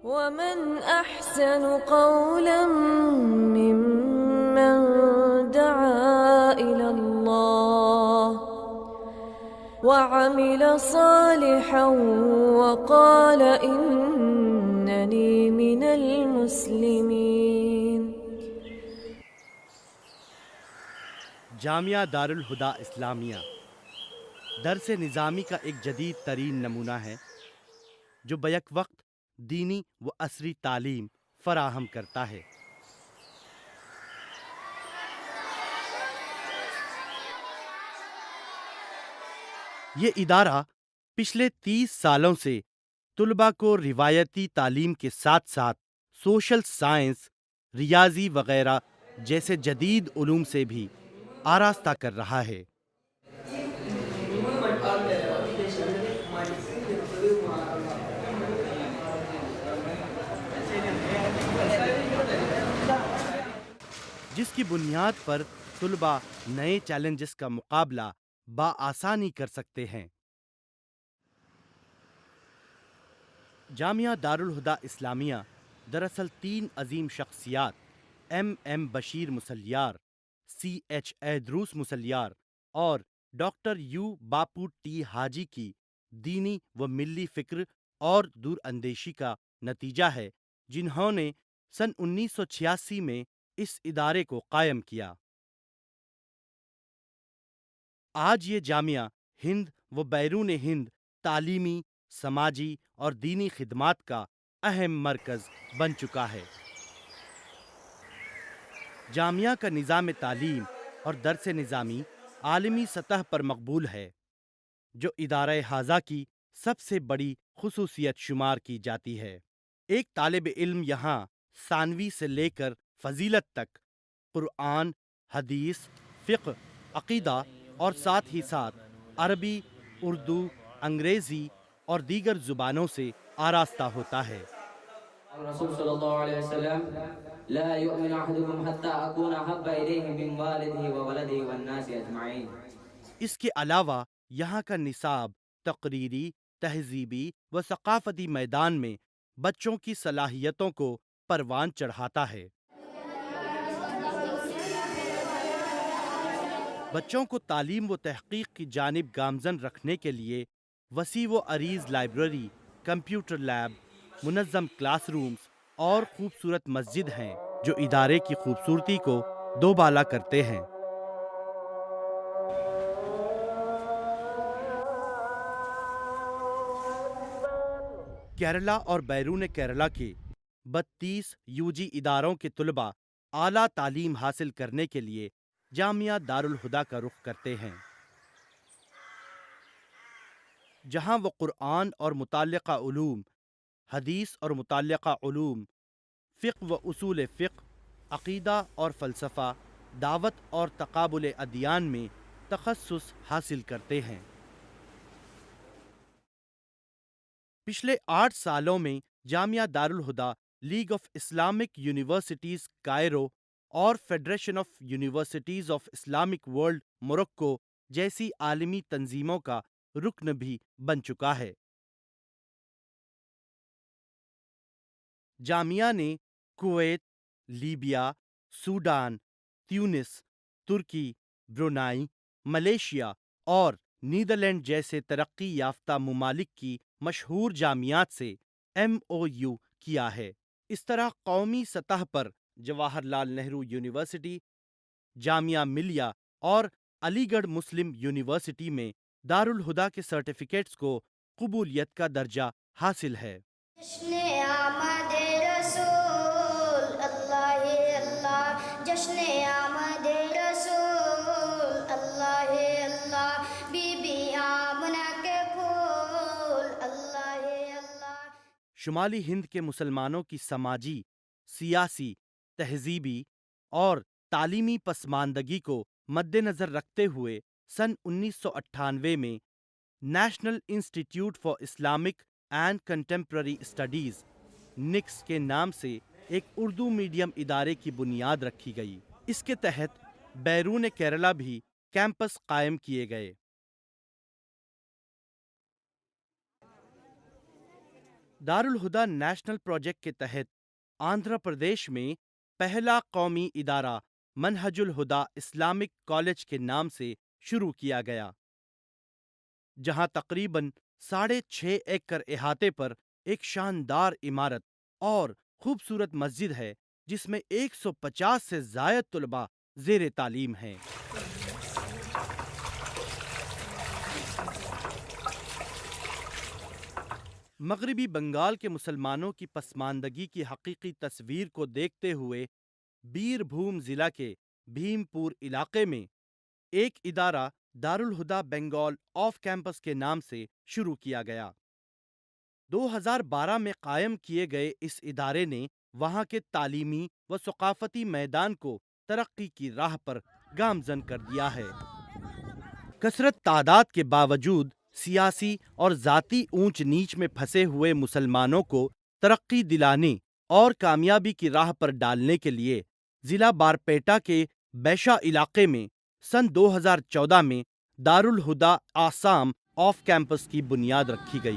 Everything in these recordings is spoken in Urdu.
ومن أحسن قولا ممن دعا إلى الله وعمل صالحا وقال إنني من المسلمين۔ جامعہ دارالہدیٰ اسلامیہ درس نظامی کا ایک جدید ترین نمونہ ہے جو بیک وقت دینی و عصری تعلیم فراہم کرتا ہے۔ یہ ادارہ پچھلے 30 سالوں سے طلباء کو روایتی تعلیم کے ساتھ ساتھ سوشل سائنس، ریاضی وغیرہ جیسے جدید علوم سے بھی آراستہ کر رہا ہے۔ جس کی بنیاد پر طلباء نئے چیلنجز کا مقابلہ بآسانی کر سکتے ہیں۔ جامعہ دارالہدیٰ اسلامیہ دراصل 3 عظیم شخصیات ایم بشیر مسلیار، CH ایدروس مسلیار اور ڈاکٹر یو باپو ٹی حاجی کی دینی و ملی فکر اور دور اندیشی کا نتیجہ ہے، جنہوں نے سن 1986 میں اس ادارے کو قائم کیا۔ آج یہ جامعہ ہند و بیرون ہند تعلیمی، سماجی اور دینی خدمات کا اہم مرکز بن چکا ہے۔ جامعہ کا نظام تعلیم اور درس نظامی عالمی سطح پر مقبول ہے، جو ادارہ ھذا کی سب سے بڑی خصوصیت شمار کی جاتی ہے۔ ایک طالب علم یہاں ثانوی سے لے کر فضیلت تک قرآن، حدیث، فقہ، عقیدہ اور ساتھ ہی ساتھ عربی، اردو، انگریزی اور دیگر زبانوں سے آراستہ ہوتا ہے۔ الرسول صلی اللہ علیہ وسلم لا يؤمن احدكم حتى اكون احب اليه من والده وولده والناس اجمعین۔ اس کے علاوہ یہاں کا نصاب تقریری، تہذیبی و ثقافتی میدان میں بچوں کی صلاحیتوں کو پروان چڑھاتا ہے۔ بچوں کو تعلیم و تحقیق کی جانب گامزن رکھنے کے لیے وسیع و عریض لائبریری، کمپیوٹر لیب، منظم کلاس رومز اور خوبصورت مسجد ہیں جو ادارے کی خوبصورتی کو دوبالا کرتے ہیں۔ کیرلا اور بیرون کیرلا کے 32 UG اداروں کے طلباء اعلیٰ تعلیم حاصل کرنے کے لیے جامعہ دارالہدیٰ کا رخ کرتے ہیں، جہاں وہ قرآن اور متعلقہ علوم، حدیث اور متعلقہ علوم، فقہ و اصول فقہ، عقیدہ اور فلسفہ، دعوت اور تقابل ادیان میں تخصص حاصل کرتے ہیں۔ پچھلے 8 سالوں میں Jamia Darul Huda league of Islamic universities Cairo اور federation of universities of Islamic world Morocco جیسی عالمی تنظیموں کا رکن بھی بن چکا ہے۔ جامعہ نے کویت، لیبیا، سوڈان، تیونس، ترکی، برونائی، ملیشیا اور نیدرلینڈ جیسے ترقی یافتہ ممالک کی مشہور جامعات سے MOU کیا ہے۔ اس طرح قومی سطح پر جواہر لال نہرو یونیورسٹی، جامعہ ملیہ اور علی گڑھ مسلم یونیورسٹی میں دارالہدیٰ کے سرٹیفکیٹس کو قبولیت کا درجہ حاصل ہے۔ جشن آمد رسول اللہ اللہ، جشن آمد رسول اللہ اللہ، بی بی آمنہ کے پھول اللہ اللہ۔ شمالی ہند کے مسلمانوں کی سماجی، سیاسی، تہذیبی اور تعلیمی پسماندگی کو مد نظر رکھتے ہوئے سن 1998 میں نیشنل انسٹی ٹیوٹ for Islamic and contemporary studies NICS کے نام سے ایک اردو میڈیم ادارے کی بنیاد رکھی گئی۔ اس کے تحت بیرون کیرلا بھی کیمپس قائم کیے گئے۔ دارالہدا نیشنل پروجیکٹ کے تحت آندھرا پردیش میں پہلا قومی ادارہ منہج الہدا اسلامک کالج کے نام سے شروع کیا گیا، جہاں تقریباً 6.5 ایکڑ احاطے پر ایک شاندار عمارت اور خوبصورت مسجد ہے، جس میں 150 سے زائد طلباء زیر تعلیم ہیں۔ مغربی بنگال کے مسلمانوں کی پسماندگی کی حقیقی تصویر کو دیکھتے ہوئے بیر بھوم ضلع کے بھیم پور علاقے میں ایک ادارہ دارالہدا بنگال آف کیمپس کے نام سے شروع کیا گیا۔ 2012 میں قائم کیے گئے اس ادارے نے وہاں کے تعلیمی و ثقافتی میدان کو ترقی کی راہ پر گامزن کر دیا ہے۔ کثرت تعداد کے باوجود سیاسی اور ذاتی اونچ نیچ میں پھنسے ہوئے مسلمانوں کو ترقی دلانے اور کامیابی کی راہ پر ڈالنے کے لیے ضلع بارپیٹا کے بیشا علاقے میں سن 2014 میں دارالہدا آسام آف کیمپس کی بنیاد رکھی گئی۔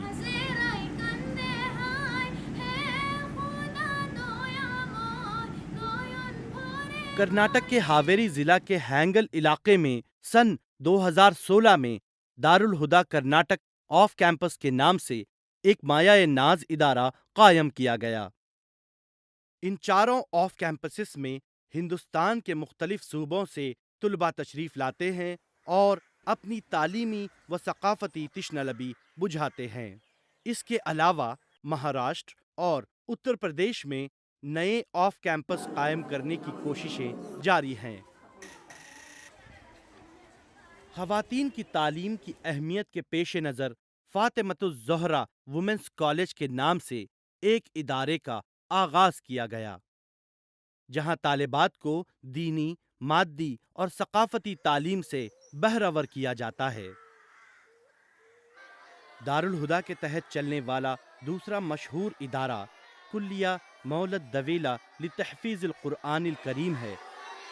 کرناٹک کے ہاویری ضلع کے ہینگل علاقے میں سن 2016 میں دارالہدا کرناٹک آف کیمپس کے نام سے ایک مایہ ناز ادارہ قائم کیا گیا۔ ان چاروں آف کیمپسز میں ہندوستان کے مختلف صوبوں سے طلباء تشریف لاتے ہیں اور اپنی تعلیمی و ثقافتی تشنہ-لبی بجھاتے ہیں۔ اس کے علاوہ مہاراشٹر اور اتر پردیش میں نئے آف کیمپس قائم کرنے کی کوششیں جاری ہیں۔ خواتین کی تعلیم کی اہمیت کے پیش نظر فاطمۃ الزہرا وومنس کالج کے نام سے ایک ادارے کا آغاز کیا گیا، جہاں طالبات کو دینی، مادی اور ثقافتی تعلیم سے بہرہ ور کیا جاتا ہے۔ دارالہدا کے تحت چلنے والا دوسرا مشہور ادارہ کلیہ مولد دویلہ لتحفیظ القرآن الکریم ہے،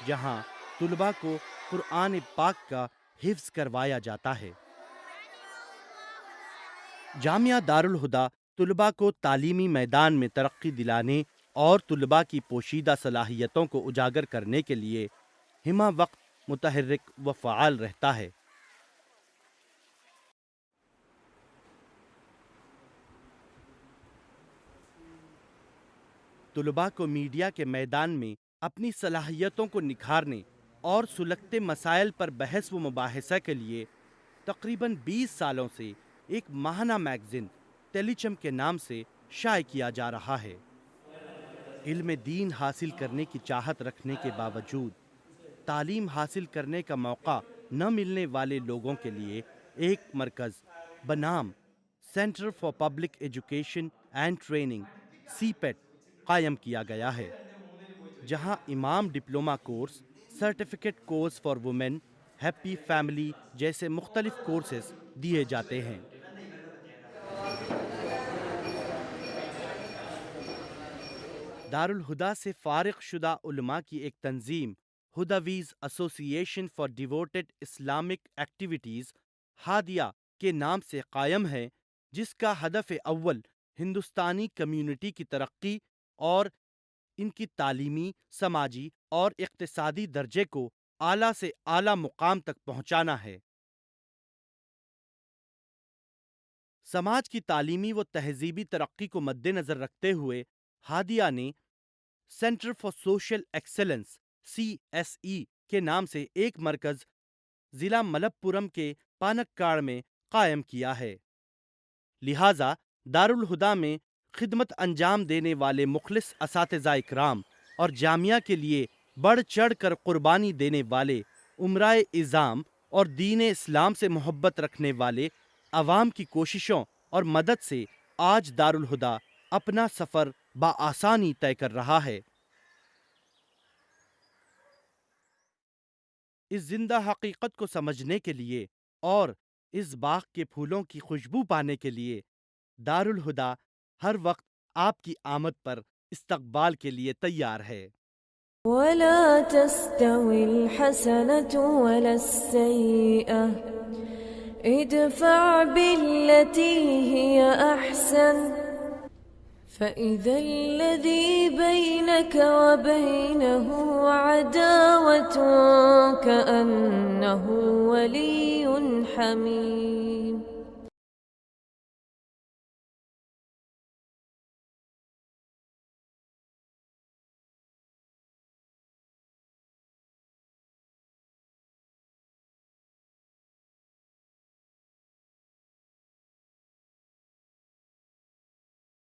جہاں طلباء کو قرآن پاک کا حفظ کروایا جاتا ہے۔ جامعہ دارالہدا طلباء کو تعلیمی میدان میں ترقی دلانے اور طلباء کی پوشیدہ صلاحیتوں کو اجاگر کرنے کے لیے ہمہ وقت متحرک و فعال رہتا ہے۔ طلباء کو میڈیا کے میدان میں اپنی صلاحیتوں کو نکھارنے اور سلگتے مسائل پر بحث و مباحثہ کے لیے تقریباً 20 سالوں سے ایک ماہانہ میگزین ٹیلیچم کے نام سے شائع کیا جا رہا ہے۔ علم دین حاصل کرنے کی چاہت رکھنے کے باوجود تعلیم حاصل کرنے کا موقع نہ ملنے والے لوگوں کے لیے ایک مرکز بنام centre for public education and training CPET قائم کیا گیا ہے، جہاں امام diploma course, certificate course for women, happy family جیسے مختلف کورسز دیے جاتے ہیں۔ دارالہدا سے فارغ شدہ علماء کی ایک تنظیم ہدویز ایسوسی ایشن فار ڈیووٹڈ اسلامک ایکٹیویٹیز ہادیہ کے نام سے قائم ہے، جس کا ہدف اول ہندوستانی کمیونٹی کی ترقی اور ان کی تعلیمی، سماجی اور اقتصادی درجے کو اعلیٰ سے اعلیٰ مقام تک پہنچانا ہے۔ سماج کی تعلیمی و تہذیبی ترقی کو مد نظر رکھتے ہوئے ہادیہ نے centre for social excellence CSE کے نام سے ایک مرکز ضلع ملپورم کے پانکاڑ میں قائم کیا ہے۔ لہٰذا دارالہدا میں خدمت انجام دینے والے مخلص اساتذہ اکرام اور جامعہ کے لیے بڑھ چڑھ کر قربانی دینے والے امرائے اعظام اور دین اسلام سے محبت رکھنے والے عوام کی کوششوں اور مدد سے آج دارالہدا اپنا سفر بآسانی طے کر رہا ہے۔ اس زندہ حقیقت کو سمجھنے کے لیے اور اس باغ کے پھولوں کی خوشبو پانے کے لیے دارالہدا ہر وقت آپ کی آمد پر استقبال کے لیے تیار ہے۔ ولا تستوي الحسنة ولا السيئة ادفع بالتي هي أحسن فإذا الذي بينك وبينه عداوة كأنه ولي حميم